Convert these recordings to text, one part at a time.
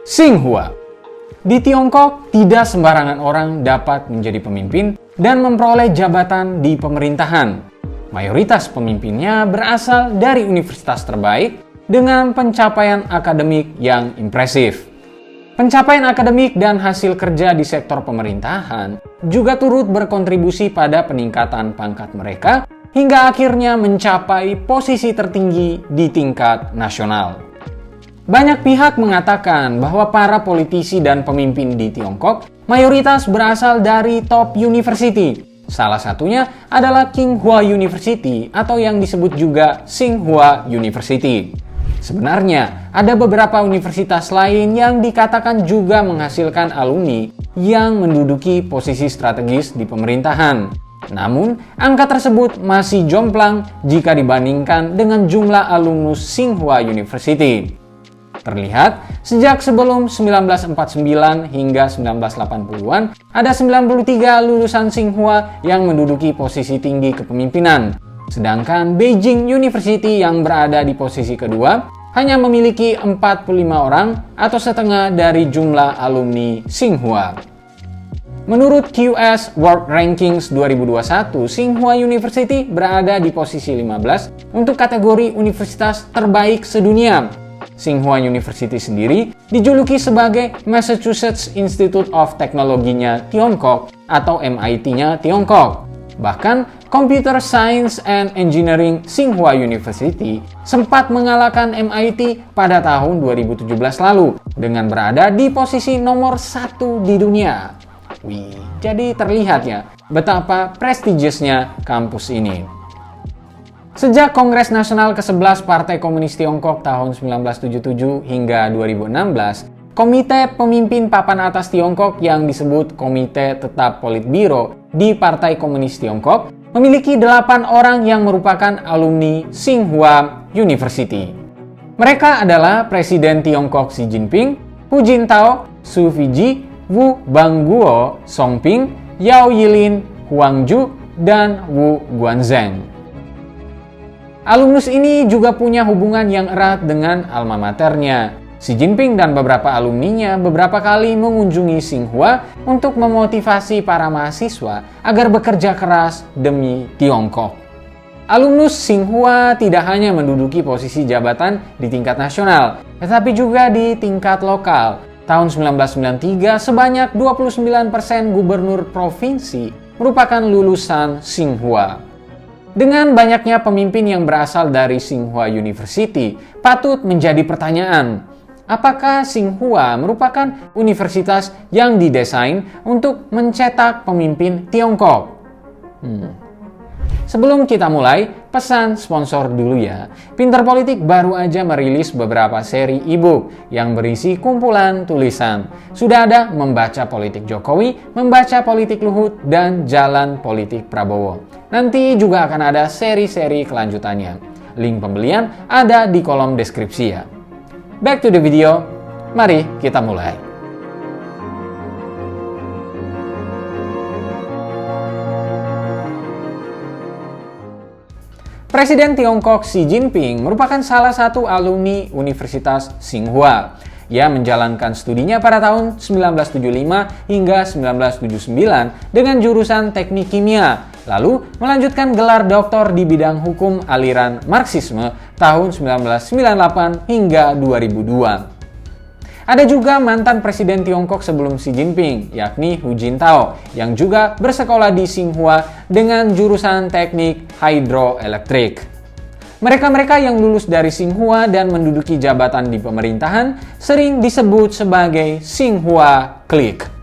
Xinhua. Di Tiongkok, tidak sembarangan orang dapat menjadi pemimpin dan memperoleh jabatan di pemerintahan. Mayoritas pemimpinnya berasal dari universitas terbaik dengan pencapaian akademik yang impresif. Pencapaian akademik dan hasil kerja di sektor pemerintahan juga turut berkontribusi pada peningkatan pangkat mereka hingga akhirnya mencapai posisi tertinggi di tingkat nasional. Banyak pihak mengatakan bahwa para politisi dan pemimpin di Tiongkok mayoritas berasal dari top university. Salah satunya adalah Tsinghua University atau yang disebut juga Tsinghua University. Sebenarnya, ada beberapa universitas lain yang dikatakan juga menghasilkan alumni yang menduduki posisi strategis di pemerintahan. Namun, angka tersebut masih jomplang jika dibandingkan dengan jumlah alumnus Tsinghua University. Terlihat, sejak sebelum 1949 hingga 1980-an, ada 93 lulusan Tsinghua yang menduduki posisi tinggi kepemimpinan. Sedangkan Beijing University yang berada di posisi kedua hanya memiliki 45 orang atau setengah dari jumlah alumni Tsinghua. Menurut QS World Rankings 2021, Tsinghua University berada di posisi 15 untuk kategori universitas terbaik sedunia. Tsinghua University sendiri dijuluki sebagai Massachusetts Institute of Technology-nya Tiongkok atau MIT-nya Tiongkok. Bahkan, Computer Science and Engineering Tsinghua University sempat mengalahkan MIT pada tahun 2017 lalu dengan berada di posisi nomor 1 di dunia. Wih, jadi terlihat ya betapa prestigiousnya kampus ini. Sejak Kongres Nasional ke-11 Partai Komunis Tiongkok tahun 1977 hingga 2016, Komite Pemimpin Papan Atas Tiongkok yang disebut Komite Tetap Politbiro di Partai Komunis Tiongkok memiliki 8 orang yang merupakan alumni Tsinghua University. Mereka adalah Presiden Tiongkok Xi Jinping, Hu Jintao, Su Fiji, Wu Bangguo, Songping, Yao Yilin, Huang Ju, dan Wu Guanzheng. Alumnus ini juga punya hubungan yang erat dengan alma maternya. Xi Jinping dan beberapa alumninya beberapa kali mengunjungi Tsinghua untuk memotivasi para mahasiswa agar bekerja keras demi Tiongkok. Alumnus Tsinghua tidak hanya menduduki posisi jabatan di tingkat nasional, tetapi juga di tingkat lokal. Tahun 1993, sebanyak 29% gubernur provinsi merupakan lulusan Tsinghua. Dengan banyaknya pemimpin yang berasal dari Tsinghua University, patut menjadi pertanyaan, apakah Tsinghua merupakan universitas yang didesain untuk mencetak pemimpin Tiongkok? Sebelum kita mulai, pesan sponsor dulu ya. Pinter Politik baru aja merilis beberapa seri e-book yang berisi kumpulan tulisan. Sudah ada Membaca Politik Jokowi, Membaca Politik Luhut, dan Jalan Politik Prabowo. Nanti juga akan ada seri-seri kelanjutannya. Link pembelian ada di kolom deskripsi ya. Back to the video, mari kita mulai. Presiden Tiongkok Xi Jinping merupakan salah satu alumni Universitas Tsinghua. Ia menjalankan studinya pada tahun 1975 hingga 1979 dengan jurusan Teknik Kimia, lalu melanjutkan gelar doktor di bidang hukum aliran Marxisme tahun 1998 hingga 2002. Ada juga mantan Presiden Tiongkok sebelum Xi Jinping, yakni Hu Jintao, yang juga bersekolah di Tsinghua dengan jurusan teknik hidroelektrik. Mereka-mereka yang lulus dari Tsinghua dan menduduki jabatan di pemerintahan sering disebut sebagai Tsinghua Clique.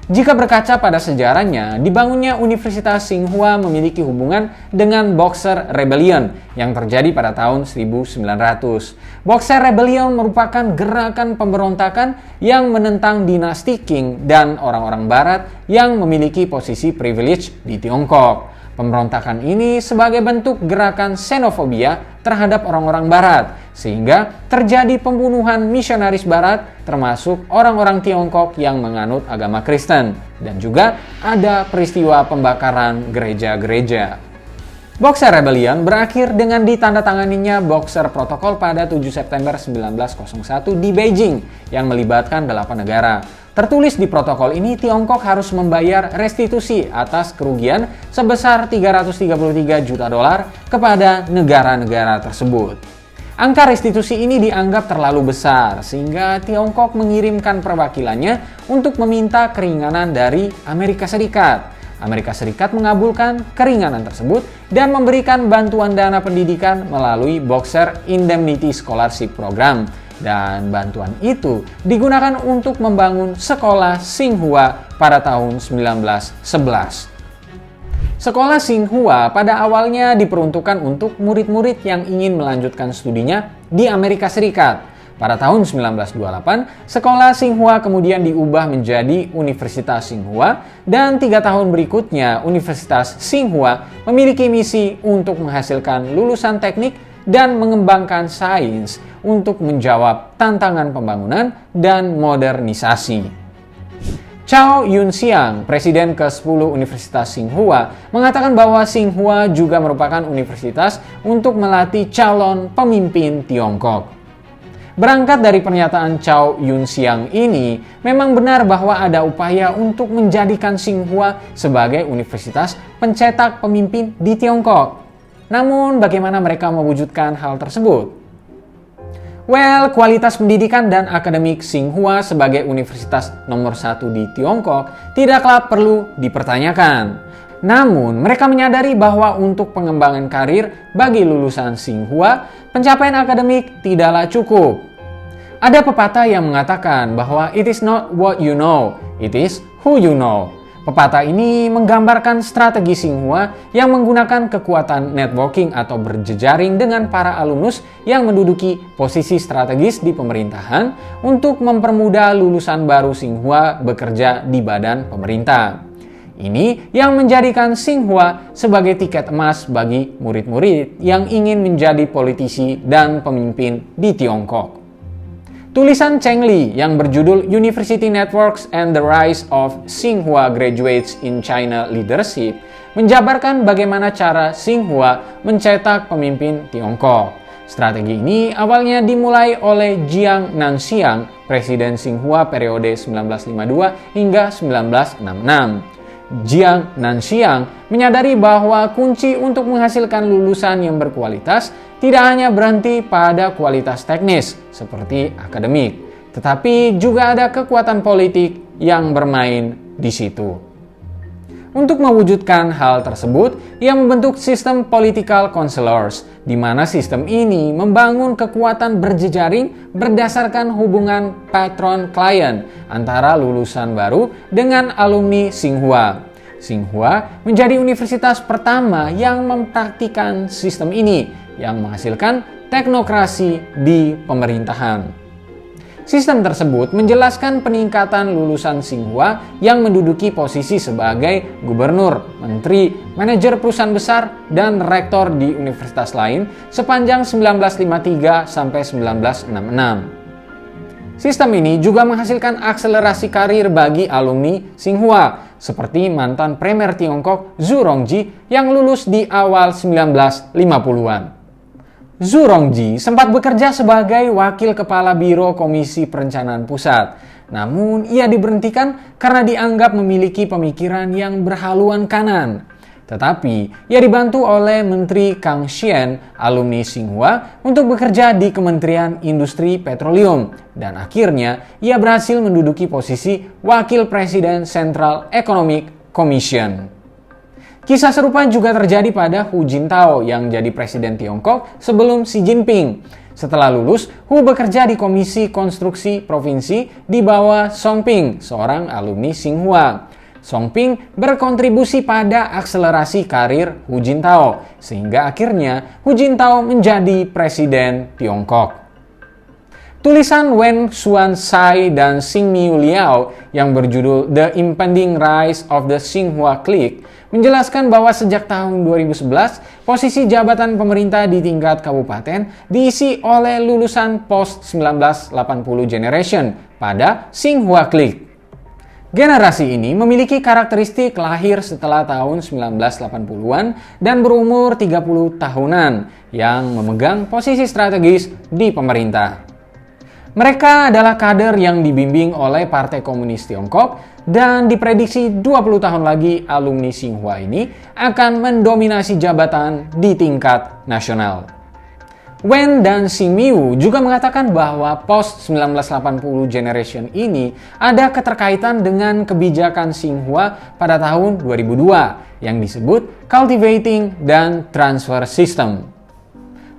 Jika berkaca pada sejarahnya, dibangunnya Universitas Tsinghua memiliki hubungan dengan Boxer Rebellion yang terjadi pada tahun 1900. Boxer Rebellion merupakan gerakan pemberontakan yang menentang dinasti Qing dan orang-orang barat yang memiliki posisi privilege di Tiongkok. Pemberontakan ini sebagai bentuk gerakan xenofobia terhadap orang-orang barat, sehingga terjadi pembunuhan misionaris barat termasuk orang-orang Tiongkok yang menganut agama Kristen, dan juga ada peristiwa pembakaran gereja-gereja. Boxer Rebellion berakhir dengan ditandatanganinya Boxer Protocol pada 7 September 1901 di Beijing yang melibatkan 8 negara. Tertulis di protokol ini, Tiongkok harus membayar restitusi atas kerugian sebesar 333 juta dolar kepada negara-negara tersebut. Angka restitusi ini dianggap terlalu besar sehingga Tiongkok mengirimkan perwakilannya untuk meminta keringanan dari Amerika Serikat. Amerika Serikat mengabulkan keringanan tersebut dan memberikan bantuan dana pendidikan melalui Boxer Indemnity Scholarship Program. Dan bantuan itu digunakan untuk membangun sekolah Tsinghua pada tahun 1911. Sekolah Tsinghua pada awalnya diperuntukkan untuk murid-murid yang ingin melanjutkan studinya di Amerika Serikat. Pada tahun 1928, sekolah Tsinghua kemudian diubah menjadi Universitas Tsinghua dan 3 tahun berikutnya Universitas Tsinghua memiliki misi untuk menghasilkan lulusan teknik dan mengembangkan sains untuk menjawab tantangan pembangunan dan modernisasi. Chow Yun-siang, Presiden ke-10 Universitas Tsinghua, mengatakan bahwa Tsinghua juga merupakan universitas untuk melatih calon pemimpin Tiongkok. Berangkat dari pernyataan Chow Yun-siang ini, memang benar bahwa ada upaya untuk menjadikan Tsinghua sebagai universitas pencetak pemimpin di Tiongkok. Namun, bagaimana mereka mewujudkan hal tersebut? Well, kualitas pendidikan dan akademik Tsinghua sebagai universitas nomor 1 di Tiongkok tidaklah perlu dipertanyakan. Namun, mereka menyadari bahwa untuk pengembangan karir bagi lulusan Tsinghua, pencapaian akademik tidaklah cukup. Ada pepatah yang mengatakan bahwa it is not what you know, it is who you know. Pepatah ini menggambarkan strategi Tsinghua yang menggunakan kekuatan networking atau berjejaring dengan para alumnus yang menduduki posisi strategis di pemerintahan untuk mempermudah lulusan baru Tsinghua bekerja di badan pemerintah. Ini yang menjadikan Tsinghua sebagai tiket emas bagi murid-murid yang ingin menjadi politisi dan pemimpin di Tiongkok. Tulisan Cheng Li yang berjudul University Networks and the Rise of Tsinghua Graduates in China Leadership menjabarkan bagaimana cara Tsinghua mencetak pemimpin Tiongkok. Strategi ini awalnya dimulai oleh Jiang Nanxiang, Presiden Tsinghua periode 1952 hingga 1966. Jiang Nanxiang menyadari bahwa kunci untuk menghasilkan lulusan yang berkualitas tidak hanya berhenti pada kualitas teknis seperti akademik, tetapi juga ada kekuatan politik yang bermain di situ. Untuk mewujudkan hal tersebut, ia membentuk sistem political counselors, di mana sistem ini membangun kekuatan berjejaring berdasarkan hubungan patron-klien antara lulusan baru dengan alumni Tsinghua. Tsinghua menjadi universitas pertama yang mempraktikkan sistem ini, yang menghasilkan teknokrasi di pemerintahan. Sistem tersebut menjelaskan peningkatan lulusan Tsinghua yang menduduki posisi sebagai gubernur, menteri, manajer perusahaan besar, dan rektor di universitas lain sepanjang 1953 sampai 1966. Sistem ini juga menghasilkan akselerasi karir bagi alumni Tsinghua, seperti mantan Premier Tiongkok Zhu Rongji yang lulus di awal 1950-an. Zhu Rongji sempat bekerja sebagai wakil kepala Biro Komisi Perencanaan Pusat. Namun, ia diberhentikan karena dianggap memiliki pemikiran yang berhaluan kanan. Tetapi, ia dibantu oleh Menteri Kang Xian, alumni Tsinghua, untuk bekerja di Kementerian Industri Petroleum. Dan akhirnya, ia berhasil menduduki posisi Wakil Presiden Central Economic Commission. Kisah serupa juga terjadi pada Hu Jintao yang jadi presiden Tiongkok sebelum Xi Jinping. Setelah lulus, Hu bekerja di Komisi Konstruksi Provinsi di bawah Song Ping, seorang alumni Tsinghua. Song Ping berkontribusi pada akselerasi karir Hu Jintao, sehingga akhirnya Hu Jintao menjadi presiden Tiongkok. Tulisan Wen Xuanzai dan Xingmiu Liao yang berjudul The Impending Rise of the Tsinghua Clique menjelaskan bahwa sejak tahun 2011, posisi jabatan pemerintah di tingkat kabupaten diisi oleh lulusan post-1980 generation pada Tsinghua Clique. Generasi ini memiliki karakteristik lahir setelah tahun 1980-an dan berumur 30 tahunan yang memegang posisi strategis di pemerintah. Mereka adalah kader yang dibimbing oleh Partai Komunis Tiongkok dan diprediksi 20 tahun lagi alumni Tsinghua ini akan mendominasi jabatan di tingkat nasional. Wen dan Xing Miu juga mengatakan bahwa post-1980 generation ini ada keterkaitan dengan kebijakan Tsinghua pada tahun 2002 yang disebut Cultivating dan Transfer System.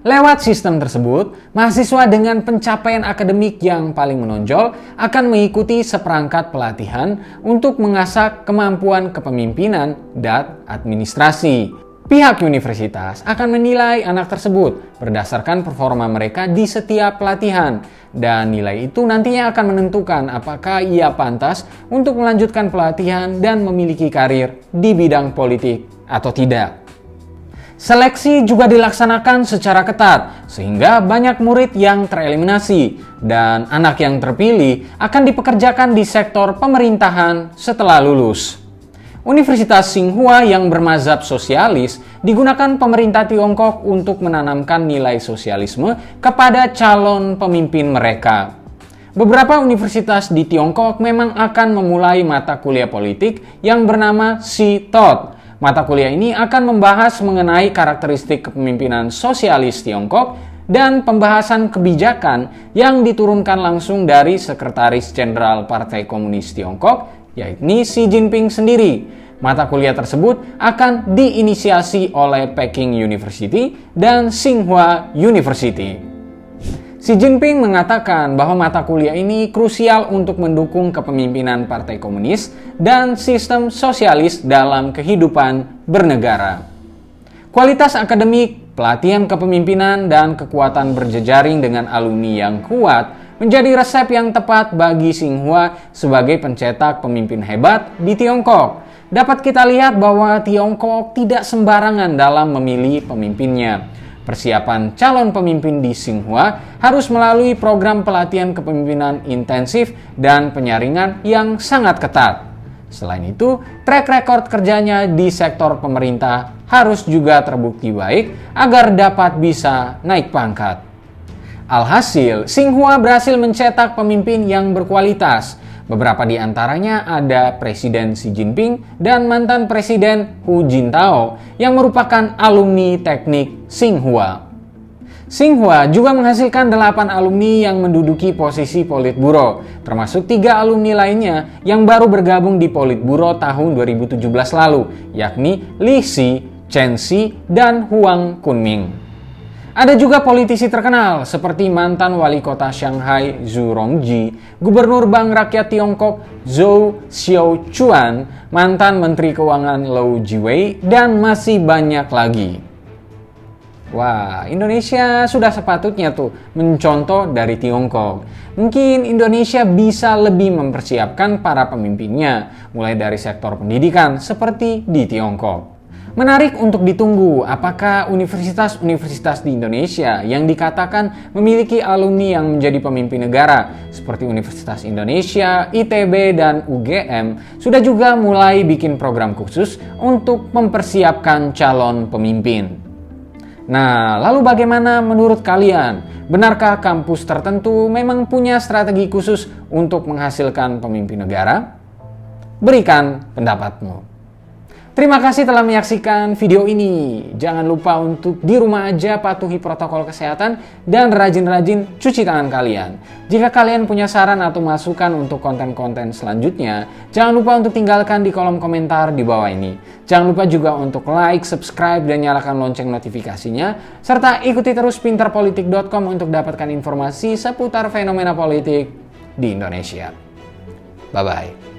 Lewat sistem tersebut, mahasiswa dengan pencapaian akademik yang paling menonjol akan mengikuti seperangkat pelatihan untuk mengasah kemampuan kepemimpinan dan administrasi. Pihak universitas akan menilai anak tersebut berdasarkan performa mereka di setiap pelatihan, dan nilai itu nantinya akan menentukan apakah ia pantas untuk melanjutkan pelatihan dan memiliki karir di bidang politik atau tidak. Seleksi juga dilaksanakan secara ketat, sehingga banyak murid yang tereliminasi, dan anak yang terpilih akan dipekerjakan di sektor pemerintahan setelah lulus. Universitas Tsinghua yang bermazhab sosialis digunakan pemerintah Tiongkok untuk menanamkan nilai sosialisme kepada calon pemimpin mereka. Beberapa universitas di Tiongkok memang akan memulai mata kuliah politik yang bernama Si-Tot. Mata kuliah ini akan membahas mengenai karakteristik kepemimpinan sosialis Tiongkok dan pembahasan kebijakan yang diturunkan langsung dari Sekretaris Jenderal Partai Komunis Tiongkok, yakni Xi Jinping sendiri. Mata kuliah tersebut akan diinisiasi oleh Peking University dan Tsinghua University. Xi Jinping mengatakan bahwa mata kuliah ini krusial untuk mendukung kepemimpinan Partai Komunis dan sistem sosialis dalam kehidupan bernegara. Kualitas akademik, pelatihan kepemimpinan, dan kekuatan berjejaring dengan alumni yang kuat menjadi resep yang tepat bagi Tsinghua sebagai pencetak pemimpin hebat di Tiongkok. Dapat kita lihat bahwa Tiongkok tidak sembarangan dalam memilih pemimpinnya. Persiapan calon pemimpin di Tsinghua harus melalui program pelatihan kepemimpinan intensif dan penyaringan yang sangat ketat. Selain itu, track record kerjanya di sektor pemerintah harus juga terbukti baik agar dapat bisa naik pangkat. Alhasil, Tsinghua berhasil mencetak pemimpin yang berkualitas. Beberapa di antaranya ada Presiden Xi Jinping dan mantan Presiden Hu Jintao yang merupakan alumni teknik Tsinghua. Tsinghua juga menghasilkan 8 alumni yang menduduki posisi Politburo, termasuk 3 alumni lainnya yang baru bergabung di Politburo tahun 2017 lalu, yakni Li Xi, Chen Xi, dan Huang Kunming. Ada juga politisi terkenal seperti mantan wali kota Shanghai Zhu Rongji, gubernur Bank Rakyat Tiongkok Zhou Xiaochuan, mantan menteri keuangan Lou Jiwei, dan masih banyak lagi. Wah, Indonesia sudah sepatutnya tuh mencontoh dari Tiongkok. Mungkin Indonesia bisa lebih mempersiapkan para pemimpinnya, mulai dari sektor pendidikan seperti di Tiongkok. Menarik untuk ditunggu apakah universitas-universitas di Indonesia yang dikatakan memiliki alumni yang menjadi pemimpin negara seperti Universitas Indonesia, ITB, dan UGM sudah juga mulai bikin program khusus untuk mempersiapkan calon pemimpin. Nah, lalu bagaimana menurut kalian? Benarkah kampus tertentu memang punya strategi khusus untuk menghasilkan pemimpin negara? Berikan pendapatmu. Terima kasih telah menyaksikan video ini. Jangan lupa untuk di rumah aja patuhi protokol kesehatan dan rajin-rajin cuci tangan kalian. Jika kalian punya saran atau masukan untuk konten-konten selanjutnya, jangan lupa untuk tinggalkan di kolom komentar di bawah ini. Jangan lupa juga untuk like, subscribe, dan nyalakan lonceng notifikasinya, serta ikuti terus pinterpolitik.com untuk dapatkan informasi seputar fenomena politik di Indonesia. Bye-bye.